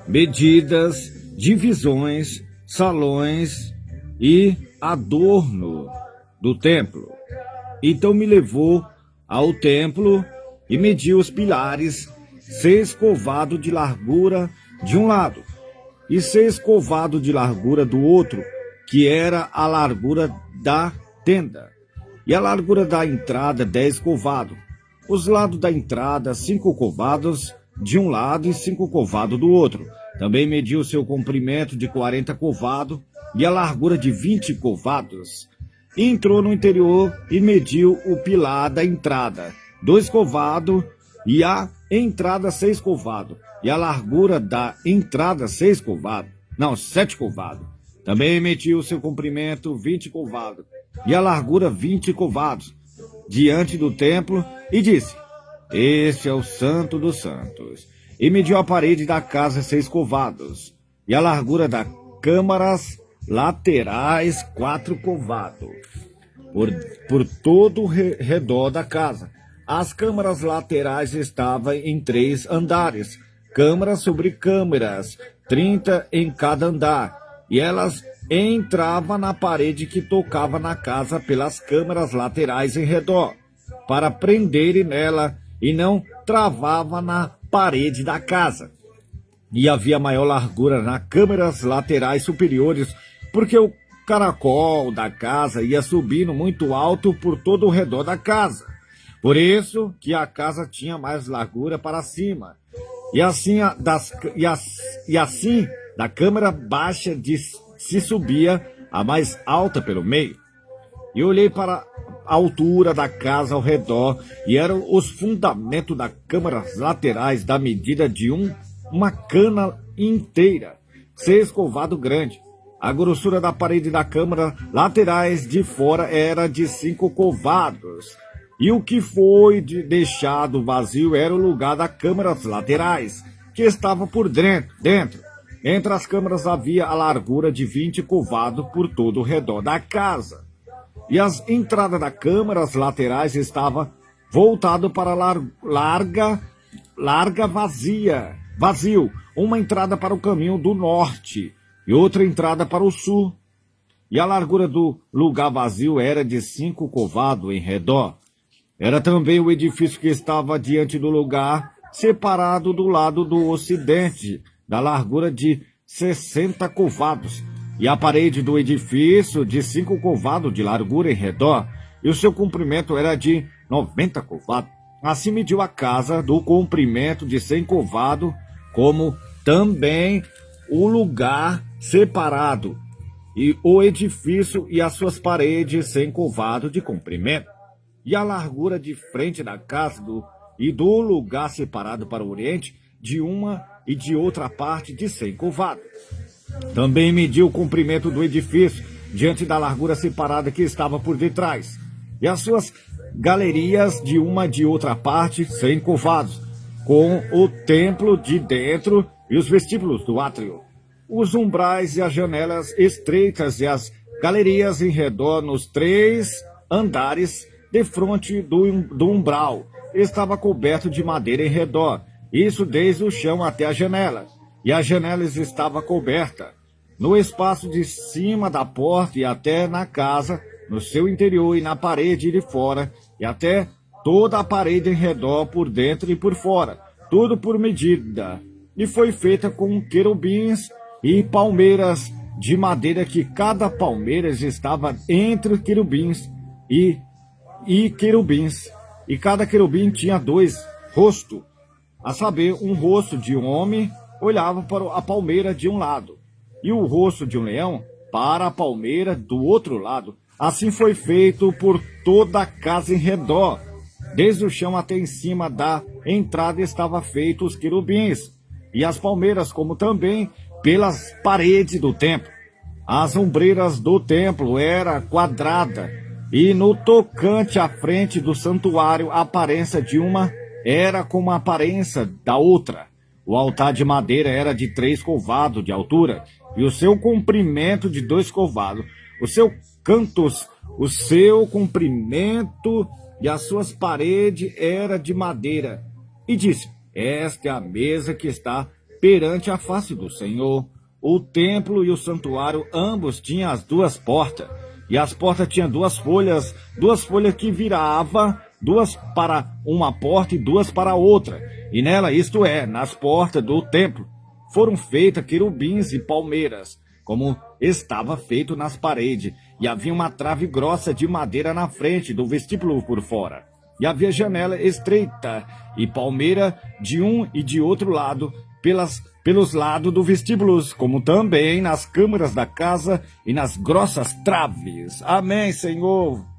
medidas, divisões, salões e adorno do templo. Então me levou ao templo e mediu os pilares, 6 covados de largura de um lado e 6 covados de largura do outro, que era a largura da tenda. E a largura da entrada, 10 covados. Os lados da entrada, 5 covados de um lado e 5 covados do outro. Também mediu o seu comprimento de 40 covados e a largura de 20 covados. Entrou no interior e mediu o pilar da entrada, 2 covados, e a entrada 6 covados. E a largura da entrada 6 covados. Não, 7 covados. Também mediu o seu comprimento 20 covados e a largura 20 covados diante do templo e disse: este é o Santo dos Santos. E mediu a parede da casa 6 covados e a largura das câmaras laterais 4 covados por todo o redor da casa. As câmaras laterais estavam em 3 andares, câmaras sobre câmaras, 30 em cada andar. E elas entravam na parede que tocava na casa pelas câmaras laterais em redor, para prenderem nela, e não travava na parede da casa. E havia maior largura nas câmaras laterais superiores, porque o caracol da casa ia subindo muito alto por todo o redor da casa. Por isso que a casa tinha mais largura para cima. E assim da câmara baixa se subia a mais alta pelo meio. E olhei para a altura da casa ao redor, e eram os fundamentos das câmaras laterais da medida de uma cana inteira, 6 covados grande. A grossura da parede da câmara laterais de fora era de 5 covados. E o que foi deixado vazio era o lugar das câmaras laterais, que estava por dentro. Entre as câmaras havia a largura de 20 covados por todo o redor da casa. E as entradas das câmaras laterais estavam voltadas para larga vazio. Uma entrada para o caminho do norte e outra entrada para o sul. E a largura do lugar vazio era de 5 covados em redor. Era também o edifício que estava diante do lugar, separado do lado do ocidente, da largura de 60 covados, e a parede do edifício de 5 covados de largura em redor, e o seu comprimento era de 90 covados. Assim mediu a casa do comprimento de 100 covados, como também o lugar separado, e o edifício e as suas paredes 100 covados de comprimento, e a largura de frente da casa e do lugar separado para o oriente, de uma e de outra parte de 100 covados. Também mediu o comprimento do edifício diante da largura separada que estava por detrás, e as suas galerias de uma e de outra parte 100 covados, com o templo de dentro e os vestíbulos do átrio, os umbrais e as janelas estreitas e as galerias em redor nos 3 andares defronte do umbral. Estava coberto de madeira em redor, isso desde o chão até a janela, e as janelas estavam cobertas no espaço de cima da porta e até na casa, no seu interior e na parede de fora, e até toda a parede em redor, por dentro e por fora, tudo por medida, e foi feita com querubins e palmeiras de madeira, que cada palmeira estava entre querubins e querubins, e cada querubim tinha 2 rostos, a saber, um rosto de um homem olhava para a palmeira de um lado, e o rosto de um leão para a palmeira do outro lado. Assim foi feito por toda a casa em redor. Desde o chão até em cima da entrada estava feito os querubins e as palmeiras, como também pelas paredes do templo. As ombreiras do templo era quadrada, e no tocante à frente do santuário, a aparência de uma era como a aparência da outra. O altar de madeira era de 3 covados de altura, e o seu comprimento de 2 covados. Os seus cantos, o seu comprimento e as suas paredes era de madeira. E disse: esta é a mesa que está perante a face do Senhor. O templo e o santuário ambos tinham as duas portas, e as portas tinham duas folhas que viravam, duas para uma porta e duas para outra. E nela, isto é, nas portas do templo, foram feitas querubins e palmeiras, como estava feito nas paredes, e havia uma trave grossa de madeira na frente do vestíbulo por fora. E havia janela estreita e palmeira de um e de outro lado, pelos lados do vestíbulo, como também nas câmaras da casa e nas grossas traves. Amém, Senhor.